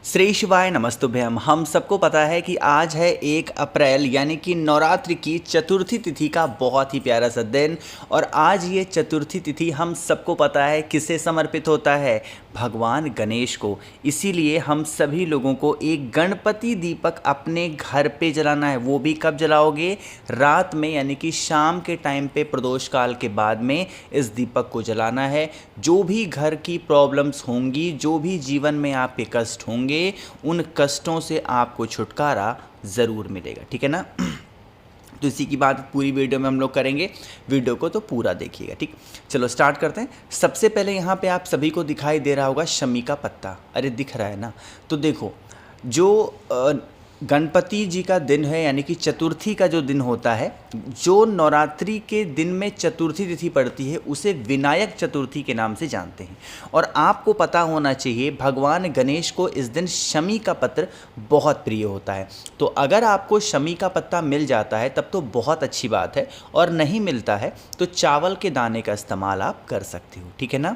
श्री शिवाय नमस्तुभ्यम। हम सबको पता है कि आज है 1 अप्रैल यानी कि नवरात्रि की चतुर्थी तिथि का बहुत ही प्यारा सा दिन। और आज ये चतुर्थी तिथि हम सबको पता है किसे समर्पित होता है, भगवान गणेश को। इसीलिए हम सभी लोगों को एक गणपति दीपक अपने घर पे जलाना है। वो भी कब जलाओगे? रात में, यानी कि शाम के टाइम पे प्रदोष काल के बाद में इस दीपक को जलाना है। जो भी घर की प्रॉब्लम्स होंगी, जो भी जीवन में आपके कष्ट होंगे, उन कष्टों से आपको छुटकारा ज़रूर मिलेगा। ठीक है ना? तो इसी की बात पूरी वीडियो में हम लोग करेंगे। वीडियो को तो पूरा देखिएगा। ठीक, चलो स्टार्ट करते हैं। सबसे पहले यहाँ पे आप सभी को दिखाई दे रहा होगा शमी का पत्ता। अरे दिख रहा है ना? तो देखो, जो गणपति जी का दिन है, यानी कि चतुर्थी का जो दिन होता है, जो नवरात्रि के दिन में चतुर्थी तिथि पड़ती है, उसे विनायक चतुर्थी के नाम से जानते हैं। और आपको पता होना चाहिए भगवान गणेश को इस दिन शमी का पत्र बहुत प्रिय होता है। तो अगर आपको शमी का पत्ता मिल जाता है तब तो बहुत अच्छी बात है, और नहीं मिलता है तो चावल के दाने का इस्तेमाल आप कर सकते हो। ठीक है ना?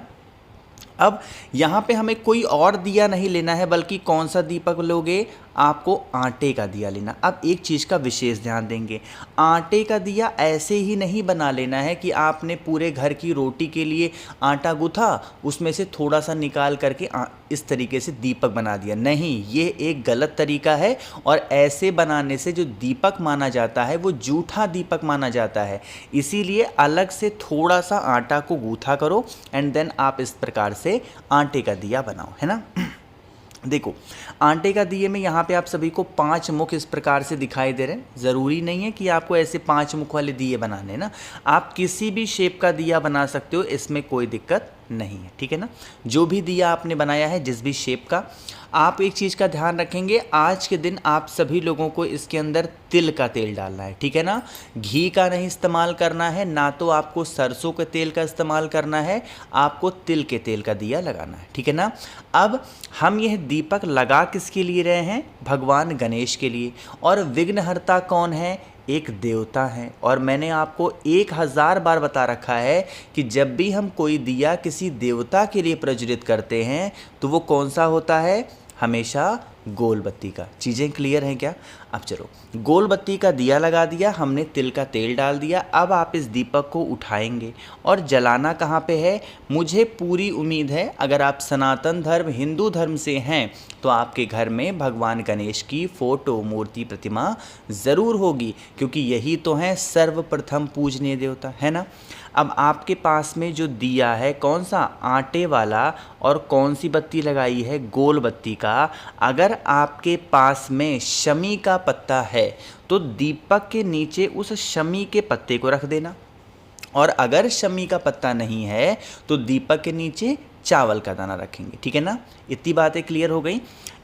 अब यहाँ पे हमें कोई और दिया नहीं लेना है, बल्कि कौन सा दीपक लोगे? आपको आटे का दिया लेना। अब एक चीज़ का विशेष ध्यान देंगे, आटे का दिया ऐसे ही नहीं बना लेना है कि आपने पूरे घर की रोटी के लिए आटा गूथा, उसमें से थोड़ा सा निकाल करके इस तरीके से दीपक बना दिया। नहीं, ये एक गलत तरीका है, और ऐसे बनाने से जो दीपक माना जाता है वो जूठा दीपक माना जाता है। इसीलिए अलग से थोड़ा सा आटा को गूथा करो एंड देन आप इस प्रकार से आटे का दिया बनाओ, है ना? देखो, आटे का दिए में यहाँ पे आप सभी को 5 मुख इस प्रकार से दिखाई दे रहे हैं। ज़रूरी नहीं है कि आपको ऐसे 5 मुख वाले दिए बनाने ना, आप किसी भी शेप का दिया बना सकते हो, इसमें कोई दिक्कत नहीं है। ठीक है ना? जो भी दिया आपने बनाया है, जिस भी शेप का, आप एक चीज़ का ध्यान रखेंगे, आज के दिन आप सभी लोगों को इसके अंदर तिल का तेल डालना है। ठीक है ना? घी का नहीं इस्तेमाल करना है, ना तो आपको सरसों के तेल का इस्तेमाल करना है, आपको तिल के तेल का दिया लगाना है। ठीक है ना? अब हम यह दीपक लगा किसके लिए रहे हैं? भगवान गणेश के लिए। और विघ्नहर्ता कौन है? एक देवता है। और मैंने आपको 1000 बार बता रखा है कि जब भी हम कोई दिया किसी देवता के लिए प्रज्वलित करते हैं तो वो कौन सा होता है? हमेशा गोल बत्ती का। चीज़ें क्लियर हैं क्या? अब चलो, गोल बत्ती का दिया लगा दिया हमने, तिल का तेल डाल दिया। अब आप इस दीपक को उठाएंगे और जलाना कहाँ पे है? मुझे पूरी उम्मीद है अगर आप सनातन धर्म, हिंदू धर्म से हैं तो आपके घर में भगवान गणेश की फ़ोटो, मूर्ति, प्रतिमा ज़रूर होगी, क्योंकि यही तो हैं सर्वप्रथम पूजनीय देवता, है ना? अब आपके पास में जो दिया है, कौन सा? आटे वाला। और कौन सी बत्ती लगाई है? गोल बत्ती का। अगर आपके पास में शमी का पत्ता है तो दीपक के नीचे उस शमी के पत्ते को रख देना, और अगर शमी का पत्ता नहीं है तो दीपक के नीचे चावल का दाना रखेंगे। ठीक है ना? इतनी बातें क्लियर हो गई।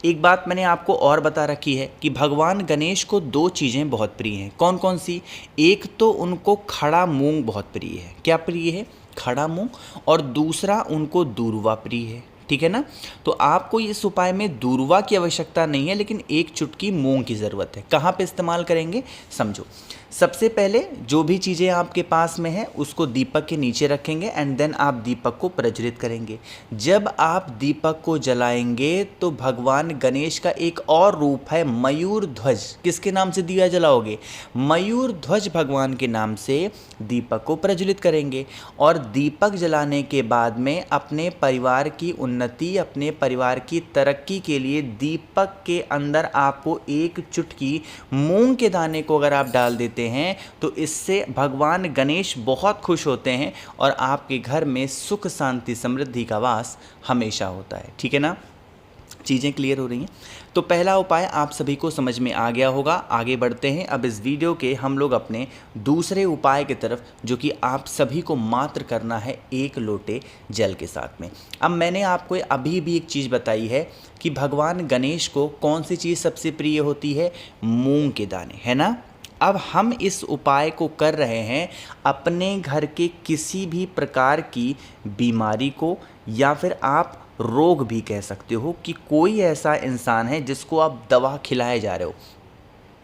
एक बात मैंने आपको और बता रखी है कि भगवान गणेश को 2 चीज़ें बहुत प्रिय हैं। कौन कौन सी? एक तो उनको खड़ा मूंग बहुत प्रिय है। क्या प्रिय है? खड़ा मूंग। और दूसरा उनको दूर्वा प्रिय है। ठीक है ना? तो आपको इस उपाय में दूर्वा की आवश्यकता नहीं है, लेकिन एक चुटकी मूंग की ज़रूरत है। कहाँ पे इस्तेमाल करेंगे? समझो। सबसे पहले जो भी चीज़ें आपके पास में है उसको दीपक के नीचे रखेंगे एंड देन आप दीपक को प्रज्वलित करेंगे। जब आप दीपक को जलाएंगे तो भगवान गणेश का एक और रूप है मयूर ध्वज। किसके नाम से दिया जलाओगे? मयूर ध्वज भगवान के नाम से दीपक को प्रज्वलित करेंगे। और दीपक जलाने के बाद में अपने परिवार की उन्नति, अपने परिवार की तरक्की के लिए दीपक के अंदर आपको एक चुटकी मूंग के दाने को अगर आप डाल देते हैं तो इससे भगवान गणेश बहुत खुश होते हैं और आपके घर में सुख, शांति, समृद्धि का वास हमेशा होता है। ठीक है ना? चीज़ें क्लियर हो रही हैं? तो पहला उपाय आप सभी को समझ में आ गया होगा। आगे बढ़ते हैं। अब इस वीडियो के हम लोग अपने दूसरे उपाय की तरफ, जो कि आप सभी को मात्र करना है 1 लोटे जल के साथ में। अब मैंने आपको अभी भी एक चीज़ बताई है कि भगवान गणेश को कौन सी चीज़ सबसे प्रिय होती है? मूंग के दाने, है ना? अब हम इस उपाय को कर रहे हैं अपने घर के किसी भी प्रकार की बीमारी को, या फिर आप रोग भी कह सकते हो कि कोई ऐसा इंसान है जिसको आप दवा खिलाए जा रहे हो,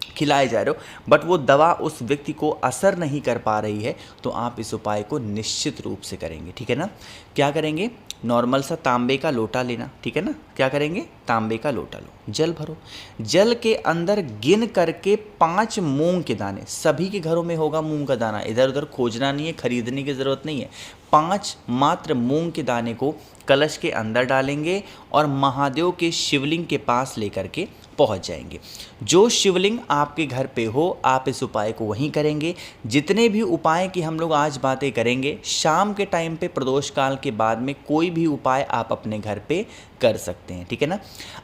खिलाए जा रहे हो बट वो दवा उस व्यक्ति को असर नहीं कर पा रही है, तो आप इस उपाय को निश्चित रूप से करेंगे। ठीक है ना। क्या करेंगे, नॉर्मल सा तांबे का लोटा लेना। ठीक है ना, क्या करेंगे, तांबे का लोटा लो, जल भरो, जल के अंदर गिन करके 5 मूंग के दाने, सभी के घरों में होगा मूंग का दाना, इधर उधर खोजना नहीं है, खरीदने की ज़रूरत नहीं है, 5 मात्र मूंग के दाने को कलश के अंदर डालेंगे और महादेव के शिवलिंग के पास लेकर के पहुंच जाएंगे। जो शिवलिंग आपके घर पे हो आप इस उपाय को वहीं करेंगे। जितने भी उपाय की हम लोग आज बातें करेंगे, शाम के टाइम पे प्रदोष काल के बाद में कोई भी उपाय आप अपने घर पे कर सकते हैं। ठीक है ना।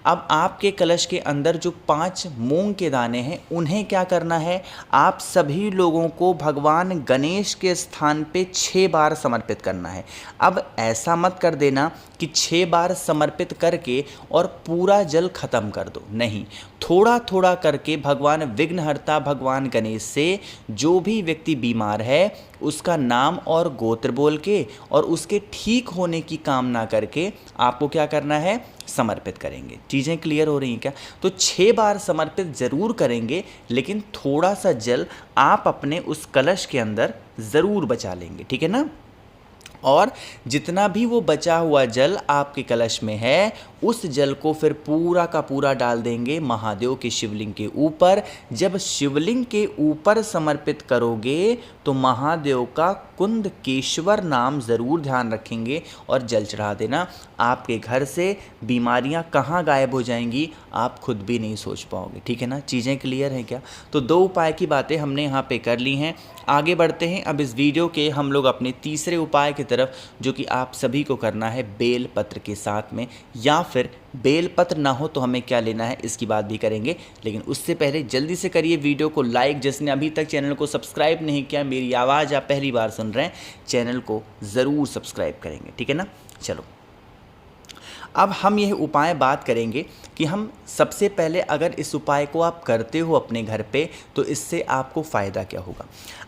अब आपके कलश के अंदर जो 5 मूंग के दाने हैं उन्हें क्या करना है, आप सभी लोगों को भगवान गणेश के स्थान पे 6 बार समर्पित करना है। अब ऐसा मत कर देना कि 6 बार समर्पित करके और पूरा जल खत्म कर दो, नहीं, थोड़ा थोड़ा करके भगवान विघ्नहर्ता भगवान गणेश से जो भी व्यक्ति बीमार है उसका नाम और गोत्र बोल के और उसके ठीक होने की कामना करके आपको क्या करना है, समर्पित करेंगे। चीज़ें क्लियर हो रही हैं क्या। तो 6 बार समर्पित ज़रूर करेंगे, लेकिन थोड़ा सा जल आप अपने उस कलश के अंदर ज़रूर बचा लेंगे। ठीक है ना। और जितना भी वो बचा हुआ जल आपके कलश में है उस जल को फिर पूरा का पूरा डाल देंगे महादेव के शिवलिंग के ऊपर। जब शिवलिंग के ऊपर समर्पित करोगे तो महादेव का कुंदकेश्वर नाम ज़रूर ध्यान रखेंगे और जल चढ़ा देना। आपके घर से बीमारियां कहाँ गायब हो जाएंगी आप खुद भी नहीं सोच पाओगे। ठीक है ना। चीज़ें क्लियर हैं क्या। तो 2 उपाय की बातें हमने यहाँ पे कर ली हैं। आगे बढ़ते हैं अब इस वीडियो के हम लोग अपने तीसरे उपाय की तरफ, जो कि आप सभी को करना है बेल पत्र के साथ में, या फिर बेल पत्र ना हो तो हमें क्या लेना है इसकी बात भी करेंगे। लेकिन उससे पहले जल्दी से करिए वीडियो को लाइक। जिसने अभी तक चैनल को सब्सक्राइब नहीं किया, मेरी आवाज़ आप पहली बार सुन रहे हैं, चैनल को ज़रूर सब्सक्राइब करेंगे। ठीक है ना। चलो अब हम यह उपाय बात करेंगे कि हम सबसे पहले अगर इस उपाय को आप करते हो अपने घर पे तो इससे आपको फ़ायदा क्या होगा।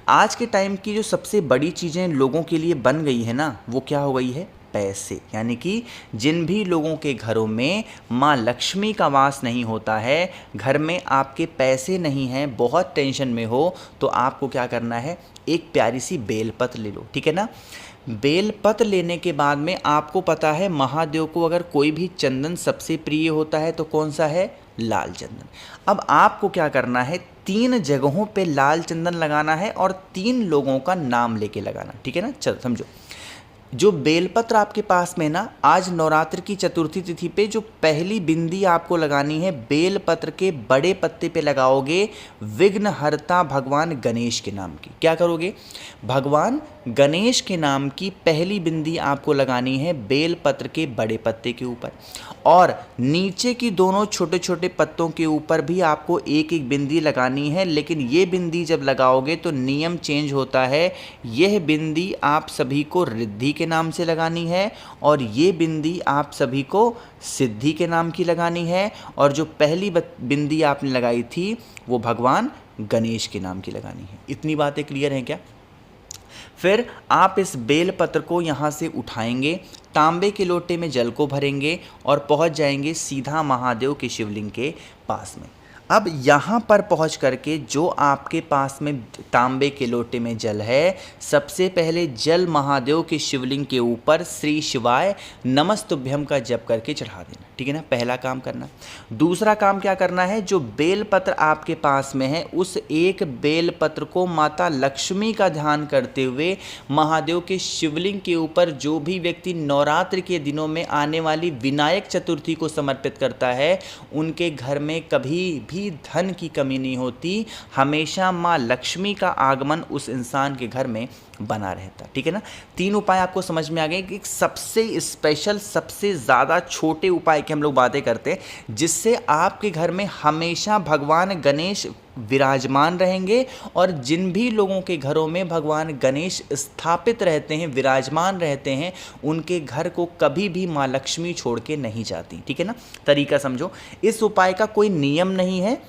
आज के टाइम की जो सबसे बड़ी चीज़ें लोगों के लिए बन गई है ना, वो क्या हो गई है, पैसे। यानी कि जिन भी लोगों के घरों में माँ लक्ष्मी का वास नहीं होता है, घर में आपके पैसे नहीं हैं, बहुत टेंशन में हो, तो आपको क्या करना है, एक प्यारी सी बेलपत्र ले लो। ठीक है ना। बेलपत्र लेने के बाद में आपको पता है महादेव को अगर कोई भी चंदन सबसे प्रिय होता है तो कौन सा है, लाल चंदन। अब आपको क्या करना है, 3 जगहों पे लाल चंदन लगाना है और 3 लोगों का नाम लेके लगाना। ठीक है ना। चलो समझो, जो बेलपत्र आपके पास में ना, आज नवरात्र की चतुर्थी तिथि पे जो पहली बिंदी आपको लगानी है बेलपत्र के बड़े पत्ते पे लगाओगे विघ्नहर्ता भगवान गणेश के नाम की। क्या करोगे, भगवान गणेश के नाम की पहली बिंदी आपको लगानी है बेलपत्र के बड़े पत्ते के ऊपर, और नीचे की दोनों छोटे छोटे पत्तों के ऊपर भी आपको एक एक बिंदी लगानी है। लेकिन ये बिंदी जब लगाओगे तो नियम चेंज होता है। यह बिंदी आप सभी को रिद्धि के नाम से लगानी है और ये बिंदी आप सभी को सिद्धि के नाम की लगानी है, और जो पहली बिंदी आपने लगाई थी वो भगवान गणेश के नाम की लगानी है। इतनी बातें क्लियर हैं क्या। फिर आप इस बेलपत्र को यहाँ से उठाएंगे, तांबे के लोटे में जल को भरेंगे और पहुँच जाएंगे सीधा महादेव के शिवलिंग के पास में। अब यहाँ पर पहुँच करके जो आपके पास में तांबे के लोटे में जल है, सबसे पहले जल महादेव के शिवलिंग के ऊपर श्री शिवाय नमस्तुभ्यम का जप करके चढ़ा देना। ठीक है ना, पहला काम करना। दूसरा काम क्या करना है, जो बेलपत्र आपके पास में है उस एक बेलपत्र को माता लक्ष्मी का ध्यान करते हुए महादेव के शिवलिंग के ऊपर, जो भी व्यक्ति नवरात्र के दिनों में आने वाली विनायक चतुर्थी को समर्पित करता है उनके घर में कभी भी धन की कमी नहीं होती, हमेशा माँ लक्ष्मी का आगमन उस इंसान के घर में बना रहता। ठीक है ना। 3 उपाय आपको समझ में आ गए कि सबसे स्पेशल, सबसे ज़्यादा छोटे उपाय की हम लोग बातें करते हैं जिससे आपके घर में हमेशा भगवान गणेश विराजमान रहेंगे, और जिन भी लोगों के घरों में भगवान गणेश स्थापित रहते हैं, विराजमान रहते हैं, उनके घर को कभी भी माँ लक्ष्मी छोड़ के नहीं जाती। ठीक है ना। तरीका समझो, इस उपाय का कोई नियम नहीं है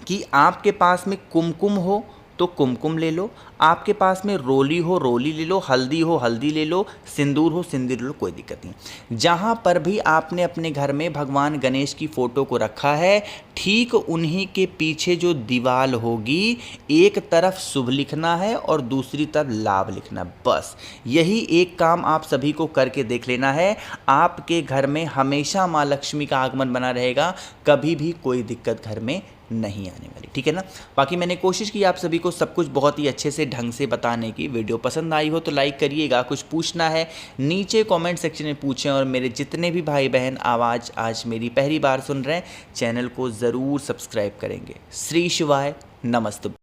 कि आपके पास में कुमकुम हो तो कुमकुम ले लो, आपके पास में रोली हो रोली ले लो, हल्दी हो हल्दी ले लो, सिंदूर हो सिंदूर ले लो, कोई दिक्कत नहीं। जहाँ पर भी आपने अपने घर में भगवान गणेश की फ़ोटो को रखा है, ठीक उन्हीं के पीछे जो दीवार होगी, एक तरफ शुभ लिखना है और दूसरी तरफ लाभ लिखना, बस यही एक काम आप सभी को करके देख लेना है। आपके घर में हमेशा माँ लक्ष्मी का आगमन बना रहेगा, कभी भी कोई दिक्कत घर में नहीं आने वाली, ठीक है ना। बाकी मैंने कोशिश की आप सभी को सब कुछ बहुत ही अच्छे से ढंग से बताने की। वीडियो पसंद आई हो तो लाइक करिएगा, कुछ पूछना है नीचे कमेंट सेक्शन में पूछें, और मेरे जितने भी भाई बहन आवाज़ आज मेरी पहली बार सुन रहे हैं, चैनल को ज़रूर सब्सक्राइब करेंगे। श्री शिवाय, नमस्ते।